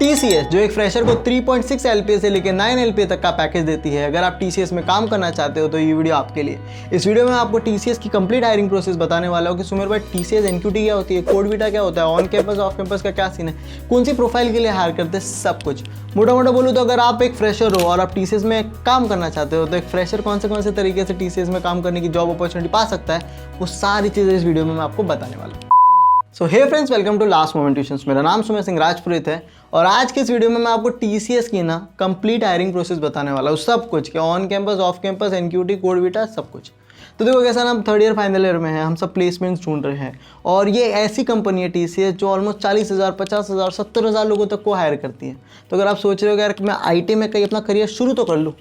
TCS जो एक fresher को 3.6 LPA से लेकर 9 LPA तक का पैकेज देती है। अगर आप TCS में काम करना चाहते हो तो ये वीडियो आपके लिए। इस वीडियो में आपको TCS की कंप्लीट हायरिंग प्रोसेस बताने वाला हूँ कि सुमेर भाई TCS NQT क्या होती है, कोडविटा क्या होता है, ऑन कैंपस ऑफ कैंपस का क्या सीन है, कौन सी प्रोफाइल के लिए हायर करते हैं, सब कुछ मोटा मोटा बोलूँ तो अगर आप एक फ्रेशर हो और आप TCS में काम करना चाहते हो तो एक फ्रेशर कौन से तरीके से TCS में काम करने की जॉब अपॉर्चुनिटी पा सकता है, वो सारी चीज़ें इस वीडियो में मैं आपको बताने वाला हूँ। So hey friends, welcome to last moment tuitions. मेरा नाम सुमेर सिंह राजपुरोहित है और आज के इस वीडियो में मैं आपको TCS की ना कंप्लीट हायरिंग प्रोसेस बताने वाला हूँ, सब कुछ कि on campus off campus NQT CodeVita सब कुछ। तो देखो कैसा ना, हम थर्ड ईयर फाइनल ईयर में हैं, हम सब प्लेसमेंट्स ढूंढ रहे हैं और ये ऐसी कंपनी है TCS जो ऑलमोस्ट 40,000 50,000 70,000 लोगों तक को हायर करती है। तो अगर आप सोच रहे हो यार मैं IT में कहीं अपना करियर शुरू तो कर लूँ,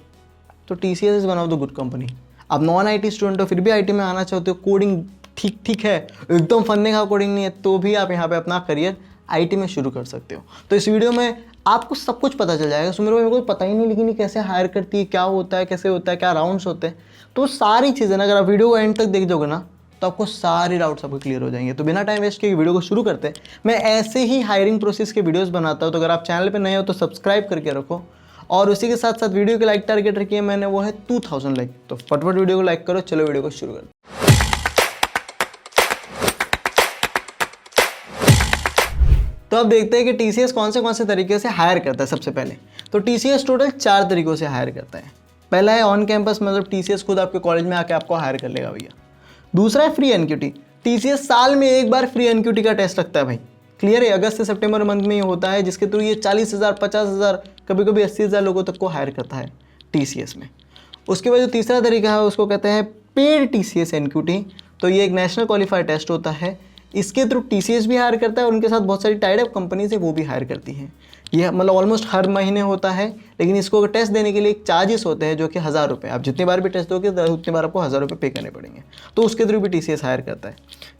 तो TCS is one of the good company. आप नॉन IT स्टूडेंट हो फिर भी IT में आना चाहते हो, कोडिंग ठीक है, एकदम फन्ने का कोडिंग नहीं है, तो भी आप यहाँ पे अपना करियर IT में शुरू कर सकते हो। तो इस वीडियो में आपको सब कुछ पता चल जाएगा। सुमेर भाई मेरे को पता ही नहीं लेकिन ये कैसे हायर करती है, क्या होता है, कैसे होता है, क्या राउंड्स होते हैं, तो सारी चीज़ें ना अगर आप वीडियो को एंड तक देख जाओगे ना तो आपको सारे डाउट्स आपको क्लियर हो जाएंगे। तो बिना टाइम वेस्ट किए वीडियो को शुरू करते हैं। मैं ऐसे ही हायरिंग प्रोसेस के वीडियोज़ बनाता हूँ, तो अगर आप चैनल पर नए हो तो सब्सक्राइब करके रखो और उसी के साथ साथ वीडियो के लाइक टारगेट रखी है मैंने, वो है 2000 लाइक। तो फटफट वीडियो को लाइक करो, चलो वीडियो को शुरू करते हैं। तो अब देखते हैं कि TCS कौन से तरीके से हायर करता है। सबसे पहले तो TCS टोटल 4 तरीकों से हायर करता है। पहला है ऑन कैंपस, मतलब TCS खुद आपके कॉलेज में आके आपको हायर कर लेगा भैया। दूसरा है फ्री NQT, TCS साल में एक बार फ्री NQT का टेस्ट रखता है भाई, क्लियर है, अगस्त से सितंबर मंथ में ही होता है, जिसके थ्रू ये 40,000 50,000 कभी कभी 80,000 लोगों तक को हायर करता है TCS में। उसके बाद जो तीसरा तरीका है उसको कहते हैं पेड TCS NQT। तो ये एक नेशनल क्वालिफायर टेस्ट होता है, इसके थ्रू TCS भी हायर करता है और उनके साथ बहुत सारी टाइड अप कंपनीज है वो भी हायर करती हैं। ये मतलब ऑलमोस्ट हर महीने होता है, लेकिन इसको टेस्ट देने के लिए एक चार्जेस होते हैं जो कि 1000 रुपये। आप जितनी बार भी टेस्ट दोगे उतनी बार आपको 1000 रुपये पे करने पड़ेंगे, तो उसके थ्रू भी TCS हायर करता है।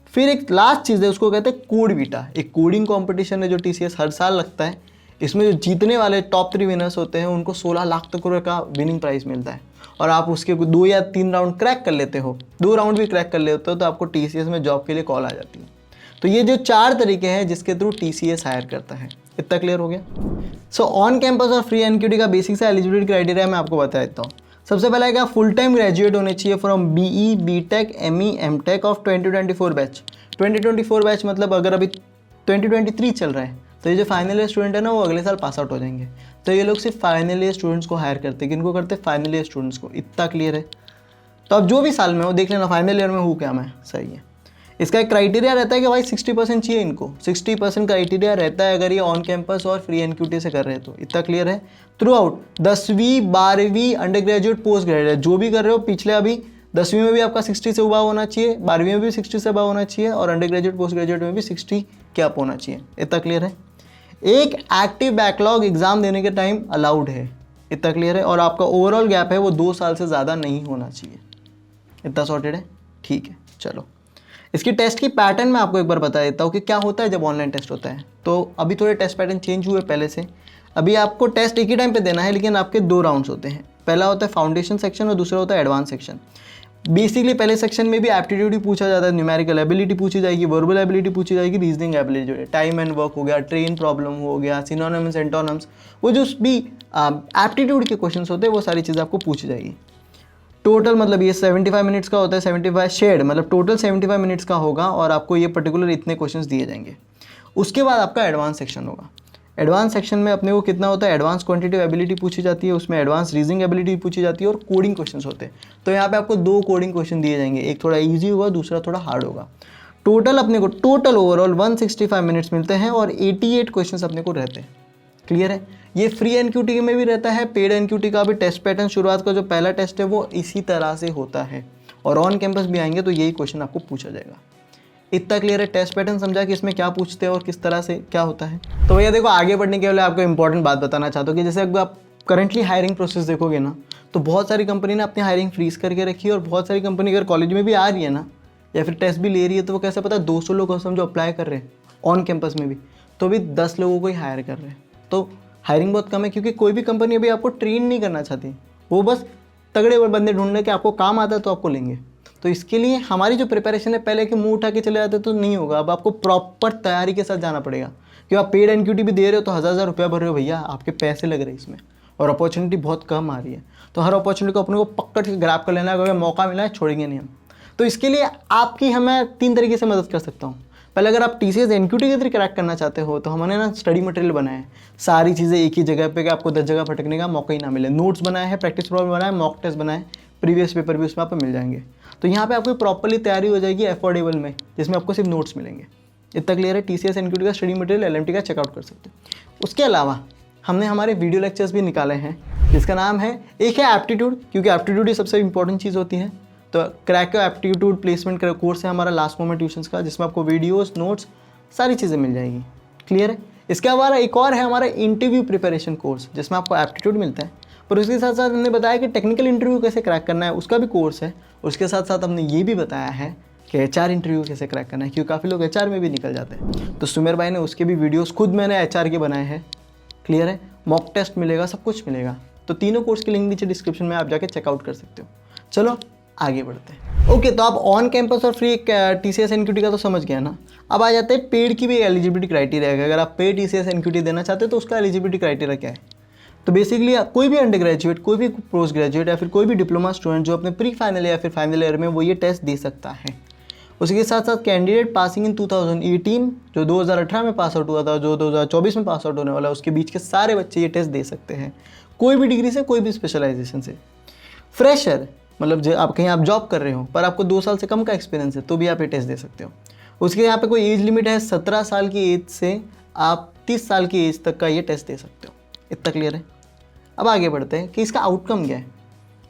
फिर एक लास्ट चीज़ है, उसको कहते हैं कोडविटा, एक कोडिंग कॉम्पिटिशन है जो TCS हर साल लगता है। इसमें जो जीतने वाले टॉप 3 विनर्स होते हैं उनको 16 लाख तक का विनिंग प्राइस मिलता है और आप उसके 2 या 3 राउंड क्रैक कर लेते हो, 2 राउंड भी क्रैक कर लेते हो तो आपको TCS में जॉब के लिए कॉल आ जाती है। तो ये जो 4 तरीके हैं जिसके थ्रू TCS हायर करता है, इतना क्लियर हो गया। सो ऑन कैंपस और फ्री NQT का बेसिक सा एलिजिबिलिटी क्राइटेरिया मैं आपको बता देता हूँ। सबसे पहला है कि फुल टाइम ग्रेजुएट होने चाहिए from BE BTech ME MTech of 2024 batch. 2024 batch मतलब अगर अभी 2023 चल रहा है तो ये जो फाइनल ईयर स्टूडेंट है ना वो अगले साल पास आउट हो जाएंगे। तो ये लोग सिर्फ फाइनल ईयर स्टूडेंट्स को हायर करते हैं। किनको करते हैं? फाइनल ईयर स्टूडेंट्स को। इतना क्लियर है? तो अब जो भी साल में हो देख लेना फाइनल ईयर में हूँ क्या मैं, सही है। इसका एक क्राइटेरिया रहता है कि भाई 60% चाहिए इनको, 60% क्राइटेरिया रहता है अगर ये ऑन कैंपस और फ्री NQT से कर रहे हैं तो। इतना क्लियर है? थ्रू आउट 10वीं 12वीं अंडर ग्रेजुएट पोस्ट ग्रेजुएट जो भी कर रहे हो, पिछले अभी 10वीं में भी आपका 60 से अबव होना चाहिए, 12वीं में भी 60 से अबव होना चाहिए और अंडर ग्रेजुएट पोस्ट ग्रेजुएट में भी 60 के अप होना चाहिए। इतना क्लियर है? एक एक्टिव बैकलॉग एग्जाम देने के टाइम अलाउड है। इतना क्लियर है? और आपका ओवरऑल गैप है वो 2 साल से ज़्यादा नहीं होना चाहिए। इतना सॉर्टेड है? ठीक है, चलो इसकी टेस्ट की पैटर्न मैं आपको एक बार बता देता हूँ कि क्या होता है जब ऑनलाइन टेस्ट होता है। तो अभी थोड़े टेस्ट पैटर्न चेंज हुए पहले से। अभी आपको टेस्ट एक ही टाइम पे देना है लेकिन आपके 2 राउंड्स होते हैं। पहला होता है फाउंडेशन सेक्शन और दूसरा होता है एडवांस सेक्शन। बेसिकली पहले सेक्शन में भी एप्टीट्यूड ही पूछा जाता है, न्यूमेरिकल एबिलिटी पूछी जाएगी, वर्बल एबिलिटी पूछी जाएगी, reasoning ability, time and work हो गया, ट्रेन प्रॉब्लम हो गया, सिनोनिम्स एंटोनिम्स, वो जो भी एप्टीट्यूड के क्वेश्चन होते हैं वो सारी चीज़ें आपको पूछी जाएगी। टोटल मतलब ये 75 मिनट्स का होता है, 75 शेड मतलब टोटल 75 मिनट्स का होगा और आपको ये पर्टिकुलर इतने क्वेश्चंस दिए जाएंगे। उसके बाद आपका एडवांस सेक्शन होगा। एडवांस सेक्शन में अपने को कितना होता है, एडवांस क्वांटिटेटिव एबिलिटी पूछी जाती है, उसमें एडवांस रीजनिंग एबिलिटी पूछी जाती है और कोडिंग क्वेश्चंस होते हैं। तो यहाँ पे आपको 2 कोडिंग क्वेश्चन दिए जाएंगे, एक थोड़ा ईजी होगा, दूसरा थोड़ा हार्ड होगा। टोटल अपने को टोटल ओवरऑल 165 मिनट्स मिलते हैं और 88 क्वेश्चन अपने को रहते हैं। क्लियर है? ये फ्री NQT में भी रहता है, पेड NQT का भी टेस्ट पैटर्न शुरुआत का जो पहला टेस्ट है वो इसी तरह से होता है और ऑन कैंपस भी आएंगे तो यही क्वेश्चन आपको पूछा जाएगा। इतना क्लियर है? टेस्ट पैटर्न समझा कि इसमें क्या पूछते हैं और किस तरह से क्या होता है। तो भैया देखो आगे बढ़ने के लिए आपको इंपॉर्टेंट बात बताना चाहता हूँ कि जैसे अगर आप करंटली हायरिंग प्रोसेस देखोगे ना तो बहुत सारी कंपनी ने अपनी हायरिंग फ्रीज करके रखी है और बहुत सारी कंपनी अगर कॉलेज में भी आ रही है ना या फिर टेस्ट भी ले रही है तो वो कैसे पता है 200 लोग समझो अप्लाई कर रहे हैं ऑन कैंपस में भी, तो भी 10 लोगों को ही हायर कर रहे हैं। तो हायरिंग बहुत कम है क्योंकि कोई भी कंपनी अभी आपको ट्रेन नहीं करना चाहती, वो बस तगड़े बंदे ढूंढने के आपको काम आता है तो आपको लेंगे। तो इसके लिए हमारी जो प्रिपरेशन है पहले कि मुंह उठा के चले जाते तो नहीं होगा, अब आपको प्रॉपर तैयारी के साथ जाना पड़ेगा। क्योंकि आप पेड एनक्यूटी भी दे रहे हो तो 1000 रुपया भर रहे हो भैया, आपके पैसे लग रहे हैं इसमें, और अपॉर्चुनिटी बहुत कम आ रही है। तो हर अपॉर्चुनिटी को अपने को पकड़ के ग्रैब कर लेना है, अगर मौका मिला है छोड़ेंगे नहीं हम। तो इसके लिए आपकी मैं 3 तरीके से मदद कर सकता हूँ। पहले अगर आप TCS एनक्यूटी के थ्रू क्रैक करना चाहते हो तो हमने ना स्टडी मटेरियल बनाए हैं, सारी चीज़ें एक ही जगह पे कि आपको 10 जगह भटकने का मौका ही ना मिले। नोट्स बनाए हैं, प्रैक्टिस प्रॉब्लम बनाए, मॉक टेस्ट बनाए, प्रीवियस पेपर भी उसमें आपको मिल जाएंगे। तो यहाँ पे आपको प्रॉपरली तैयारी हो जाएगी अफोर्डेबल में, जिसमें आपको सिर्फ नोट्स मिलेंगे। इतना क्लियर है। TCS एनक्यूटी का स्टडी मटेरियल LMT का चेकआउट कर सकते हो। उसके अलावा हमने हमारे वीडियो लेक्चर्स भी निकाले हैं, जिसका नाम है, एक है एप्टीट्यूड, क्योंकि एप्टीट्यूड ही सबसे इंपॉर्टेंट चीज़ होती है। तो क्रैक एप्टीट्यूड प्लेसमेंट कोर्स है हमारा लास्ट मोमेंट ट्यूशंस का, जिसमें आपको वीडियोस, नोट्स, सारी चीज़ें मिल जाएगी। क्लियर है। इसके अलावा एक और है हमारा इंटरव्यू प्रिपरेशन कोर्स, जिसमें आपको एप्टीट्यूड मिलता है, पर उसके साथ साथ हमने बताया कि टेक्निकल इंटरव्यू कैसे क्रैक करना है, उसका भी कोर्स है। उसके साथ साथ हमने ये भी बताया है कि HR इंटरव्यू कैसे क्रैक करना है, क्योंकि काफ़ी लोग HR में भी निकल जाते हैं। तो सुमेर भाई ने उसके भी वीडियोस खुद मैंने HR के बनाए हैं। क्लियर है। मॉक टेस्ट मिलेगा, सब कुछ मिलेगा। तो तीनों कोर्स की लिंक नीचे डिस्क्रिप्शन में आप जाके चेकआउट कर सकते हो। चलो आगे बढ़ते हैं। ओके, तो आप ऑन कैंपस और फ्री TCS एनक्यूटी का तो समझ गया ना। अब आ जाते हैं पेड की भी एलिजिबिलिटी क्राइटेरिया है। अगर आप पेड TCS एनक्यूटी देना चाहते हो तो उसका एलिजिबिलिटी क्राइटेरिया क्या है। तो बेसिकली कोई भी अंडर ग्रेजुएट, कोई भी पोस्ट ग्रेजुएट या फिर कोई भी डिप्लोमा स्टूडेंट जो अपने प्री फाइनल या फिर फाइनल ईयर में वो ये टेस्ट दे सकता है। उसके साथ साथ कैंडिडेट पासिंग इन 2018, जो 2018 में पास आउट हुआ था, जो 2024 में पास आउट होने वाला है, उसके बीच के सारे बच्चे ये टेस्ट दे सकते हैं, कोई भी डिग्री से, कोई भी स्पेशलाइजेशन से। फ्रेशर मतलब जो आप कहीं आप जॉब कर रहे हो पर आपको 2 साल से कम का एक्सपीरियंस है, तो भी आप ये टेस्ट दे सकते हो। उसके यहाँ पे कोई एज लिमिट है, 17 साल की एज से आप 30 साल की एज तक का ये टेस्ट दे सकते हो। इतना क्लियर है। अब आगे बढ़ते हैं कि इसका आउटकम क्या है।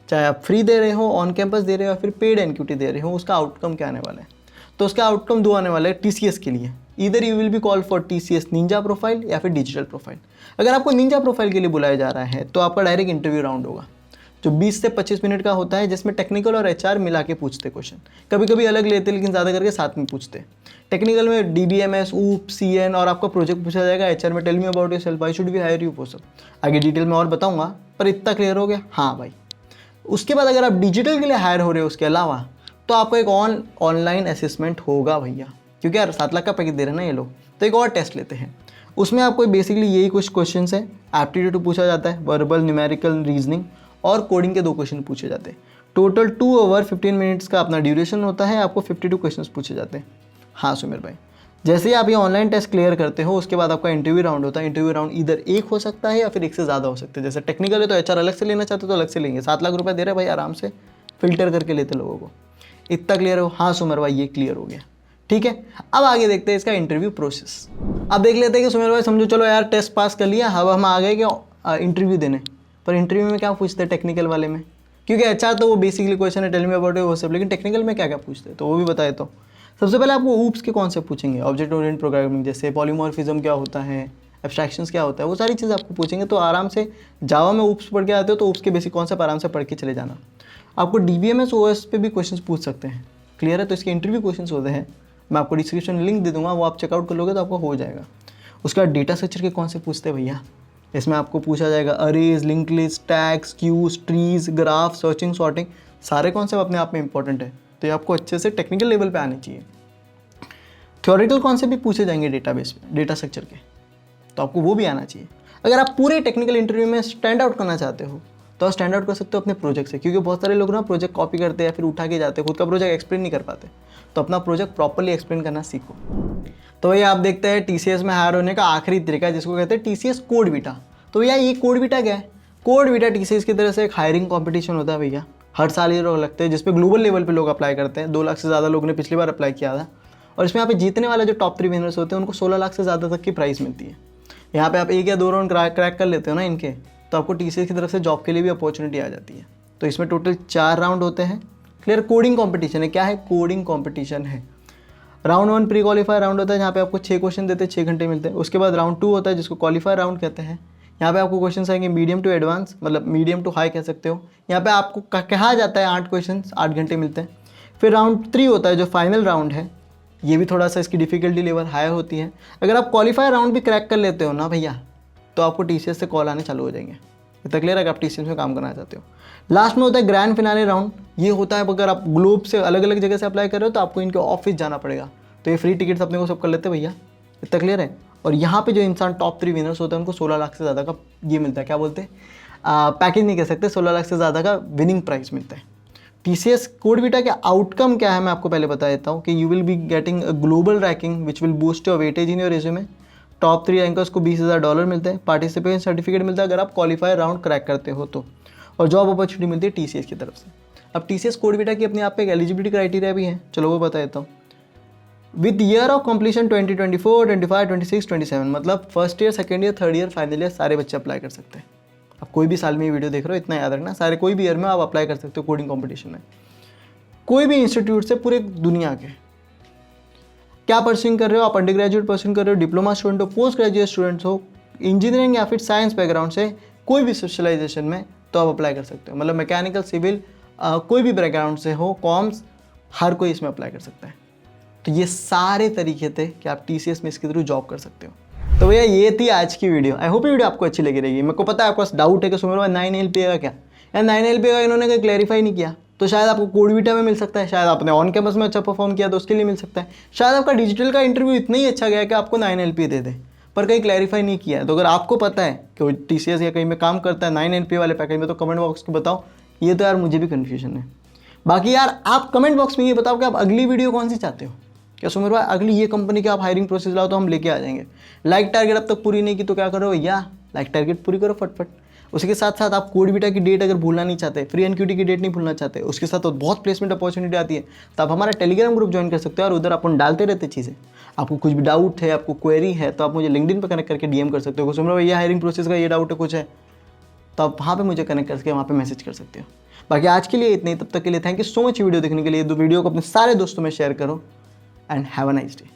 चाहे आप फ्री दे रहे हो, ऑन कैंपस दे रहे हो या फिर पेड एनक्यूटी दे रहे हो, उसका आउटकम क्या आने वाला है। तो उसका आउटकम 2 आने वाला है TCS के लिए। इधर you will be call for TCS Ninja profile या फिर डिजिटल प्रोफाइल। अगर आपको निंजा प्रोफाइल के लिए बुलाया जा रहा है तो आपका डायरेक्ट इंटरव्यू राउंड होगा, जो 20 से 25 मिनट का होता है, जिसमें टेक्निकल और HR मिला के पूछते क्वेश्चन। कभी कभी अलग लेते लेकिन ज़्यादा करके साथ में पूछते। टेक्निकल में DBMS, UP, CN और आपका प्रोजेक्ट पूछा जाएगा। HR में tell me about yourself, why should we hire you, वो सब आगे डिटेल में और बताऊंगा, पर इतना क्लियर हो गया। हाँ भाई। उसके बाद अगर आप डिजिटल के लिए हायर हो रहे हो उसके अलावा, तो आपको एक ऑनलाइन असेसमेंट होगा भैया, क्योंकि यार 7 लाख का पैकेज दे रहे हैं ना ये लोग। तो एक और टेस्ट लेते हैं, उसमें आपको बेसिकली यही कुछ क्वेश्चन है। एप्टीट्यूड पूछा जाता है, वर्बल, न्यूमेरिकल, रीजनिंग और कोडिंग के 2 क्वेश्चन पूछे जाते हैं। टोटल 2 आवर 15 मिनट्स का अपना ड्यूरेशन होता है। आपको 52 क्वेश्चन पूछे जाते हैं। हाँ सुमेर भाई, जैसे ही आप ये ऑनलाइन टेस्ट क्लियर करते हो उसके बाद आपका इंटरव्यू राउंड होता है। इंटरव्यू राउंड इधर एक हो सकता है या फिर एक से ज़्यादा हो सकते हैं। जैसे टेक्निकल है तो HR अलग से लेना चाहते तो अलग से लेंगे। 7 लाख रुपये दे रहे भाई, आराम से फिल्टर करके लेते लोगों को। इतना क्लियर हो। हाँ सुमेर भाई, ये क्लियर हो गया। ठीक है। अब आगे देखते हैं इसका इंटरव्यू प्रोसेस। अब देख लेते हैं कि सुमेर भाई समझो, चलो यार टेस्ट पास कर लिया, अब हम आ गए कि इंटरव्यू देने। पर इंटरव्यू में क्या पूछते हैं टेक्निकल वाले में, क्योंकि HR तो वो बेसिकली क्वेश्चन है टेल मी अबाउट वो सब, लेकिन टेक्निकल में क्या क्या पूछते हैं तो वो भी बताए। तो सबसे पहले आपको ऊप्स के कॉन्सेप्ट पूछेंगे, ऑब्जेक्ट ओरिएंटेड प्रोग्रामिंग, जैसे पॉलीमॉर्फिज्म क्या होता है, एब्स्ट्रैक्शंस क्या होता है, वो सारी चीज़ें आपको पूछेंगे। तो आराम से जावा में ऊप्स पढ़ के आते हो तो ऊप्स के बेसिक कॉन्सेप्ट आराम से पढ़ के चले जाना। आपको DBMS OS पे भी क्वेश्चन पूछ सकते हैं। क्लियर है। तो इसके इंटरव्यू क्वेश्चन होते हैं, मैं आपको डिस्क्रिप्शन में लिंक दे दूंगा, वो आप चेकआउट कर लोगे तो आपको हो जाएगा। उसका डेटा स्ट्रक्चर के कॉन्सेप्ट पूछते हैं भैया। इसमें आपको पूछा जाएगा arrays, link list, tags, queues, trees, graph, searching, sorting, सारे कॉन्सेप्ट अपने आप में इंपॉर्टेंट है। तो ये आपको अच्छे से टेक्निकल लेवल पे आने चाहिए। थ्योरेटिकल कॉन्सेप्ट भी पूछे जाएंगे डेटाबेस पे, डेटा स्ट्रक्चर के, तो आपको वो भी आना चाहिए। अगर आप पूरे टेक्निकल इंटरव्यू में स्टैंड आउट करना चाहते हो तो आप स्टैंड आउट कर सकते हो अपने प्रोजेक्ट से, क्योंकि बहुत सारे लोग ना प्रोजेक्ट कॉपी करते हैं या फिर उठा के जाते हैं, खुद का प्रोजेक्ट एक्सप्लेन नहीं कर पाते। तो अपना प्रोजेक्ट प्रॉपर्ली एक्सप्लेन करना सीखो। तो ये आप देखते हैं TCS में हायर होने का आखिरी तरीका, जिसको कहते हैं TCS कोड बीटा। तो भैया ये कोड बीटा क्या है। कोड बीटा TCS की तरह से एक हायरिंग कॉम्पिटिशन होता है भैया। हर साल ये लोग लगते हैं, जिसपे ग्लोबल लेवल पे लोग अप्लाई करते हैं। 2 लाख से ज़्यादा लोगों ने पिछली बार अप्लाई किया था। और इसमें यहाँ पे जीतने वाले जो टॉप 3 विनर्स होते हैं उनको 16 लाख से ज़्यादा तक की प्राइस मिलती है। यहाँ पे आप 1 या 2 राउंड क्रैक कर लेते हो ना इनके, तो आपको TCS की तरफ से जॉब के लिए भी अपॉर्चुनिटी आ जाती है। तो इसमें टोटल 4 राउंड होते हैं। क्लियर। कोडिंग कॉम्पिटिशन है। क्या है, कोडिंग कॉम्पिटिशन है। राउंड 1 प्री क्वालिफायर राउंड होता है, जहाँ पे आपको 6 क्वेश्चन देते हैं, 6 घंटे मिलते हैं। उसके बाद राउंड 2 होता है, जिसको क्वालिफायर राउंड कहते हैं। यहाँ पे आपको क्वेश्चन आएंगे मीडियम टू एडवांस, मतलब मीडियम टू हाई कह सकते हो। यहाँ पे आपको कहा जाता है 8 क्वेश्चन, 8 घंटे मिलते हैं। फिर राउंड 3 होता है जो फाइनल राउंड है, ये भी थोड़ा सा इसकी डिफिकल्टी लेवल हाई होती है। अगर आप क्वालिफायर राउंड भी क्रैक कर लेते हो ना भैया, तो आपको TCS से कॉल आने चालू हो जाएंगे। इतना क्लियर है कि आप TCS में काम करना चाहते हो। लास्ट में होता है ग्रैंड फिनाले राउंड। ये होता है अगर आप ग्लोब से अलग अलग जगह से अप्लाई कर रहे हो तो आपको इनके ऑफिस जाना पड़ेगा। तो ये फ्री टिकट्स अपने को सब कर लेते हैं भैया। इतना क्लियर है। और यहाँ पे जो इंसान टॉप 3 विनर्स होते हैं उनको 16 लाख से ज़्यादा का ये मिलता है, क्या बोलते हैं, पैकेज नहीं कह सकते, 16 लाख से ज़्यादा का विनिंग प्राइस मिलता है। TCS कोड बीटा के आउटकम क्या है मैं आपको पहले बता देता हूँ कि you will be getting a global ranking which will boost your weightage in your resume. Top 3 rankers को $20,000 मिलते हैं, पार्टिसिपेशन सर्टिफिकेट मिलता है अगर आप क्वालिफाई राउंड क्रैक करते हो तो, और जॉब अपॉर्चुनिटी मिलती है TCS की तरफ से। अब TCS कोड बीटा की अपने आप पे एक एलिजिबिलिटी क्राइटेरिया भी है, चलो वो बता देता हूँ। विद ईयर ऑफ कंप्लीशन 2024, 25, 26, 27, मतलब first year, second year, third year, final year सारे बच्चे अप्लाई कर सकते हैं। आप कोई भी साल में ये वीडियो देख रहे हो, इतना याद रखना, सारे कोई भी ईयर में आप अप्लाई कर सकते हो कोडिंग कॉम्पिटिशन में, कोई भी इंस्टीट्यूट से पूरे दुनिया के। क्या परस्यूइंग कर रहे हो आप, अंडर ग्रेजुएट परस्यूइंग कर रहे हो, डिप्लोमा स्टूडेंट हो, पोस्ट ग्रेजुएट स्टूडेंट्स हो, इंजीनियरिंग या फिर साइंस बैकग्राउंड से, कोई भी स्पेशलाइजेशन में, तो आप अप्लाई कर सकते हो। मतलब मैकेनिकल, सिविल, कोई भी बैकग्राउंड से हो, कॉमर्स, हर कोई इसमें अप्लाई कर सकता है। तो ये सारे तरीके थे कि आप TCS में इसके थ्रू जॉब कर सकते हो। तो भैया ये थी आज की वीडियो। आई होप ये वीडियो आपको अच्छी लगी रहेगी। मेरे को पता है आपको डाउट है कि सुमेर भाई 9LPA का क्या, या 9LPA का इन्होंने कोई क्लैरिफाई नहीं किया, तो शायद आपको कोड बीटा में मिल सकता है, शायद आपने ऑन कैंपस में अच्छा परफॉर्म किया तो उसके लिए मिल सकता है, शायद आपका डिजिटल का इंटरव्यू इतना ही अच्छा गया कि आपको 9LPA दे दे, पर कहीं क्लैरिफाई नहीं किया है। तो अगर आपको पता है कि वो TCS या कहीं में काम करता है 9LPA वाले पैकेज में, तो कमेंट बॉक्स को बताओ। ये तो यार मुझे भी कन्फ्यूजन है। बाकी यार आप कमेंट बॉक्स में ये बताओ कि आप अगली वीडियो कौन सी चाहते हो। क्या सुमेर भाई अगली ये कंपनी के आप हायरिंग प्रोसेस लाओ तो हम लेके आ जाएंगे। लाइक टारगेट अब तक पूरी नहीं की तो क्या करो भैया, लाइक टारगेट पूरी करो फटफट। उसके साथ साथ आप कोड बीटा की डेट अगर भूलना नहीं चाहते, फ्री NQT की डेट नहीं भूलना चाहते, उसके साथ तो बहुत प्लेसमेंट अपॉर्चुनिटी आती है, तो आप हमारा टेलीग्राम ग्रुप ज्वाइन कर सकते हो और उधर अपन डालते रहते चीज़ें। आपको कुछ भी डाउट है, आपको क्वेरी है, तो आप मुझे लिंक्डइन पर कनेक्ट करके DM कर सकते हो। सुमेर भाई ये हायरिंग प्रोसेस का ये डाउट है कुछ है, तो आप वहाँ पे मुझे कनेक्ट करके वहाँ पे मैसेज कर सकते हो। बाकी आज के लिए इतने ही, तब तक के लिए thank you so much video देखने के लिए। वीडियो को अपने सारे दोस्तों में शेयर करो and have a nice day.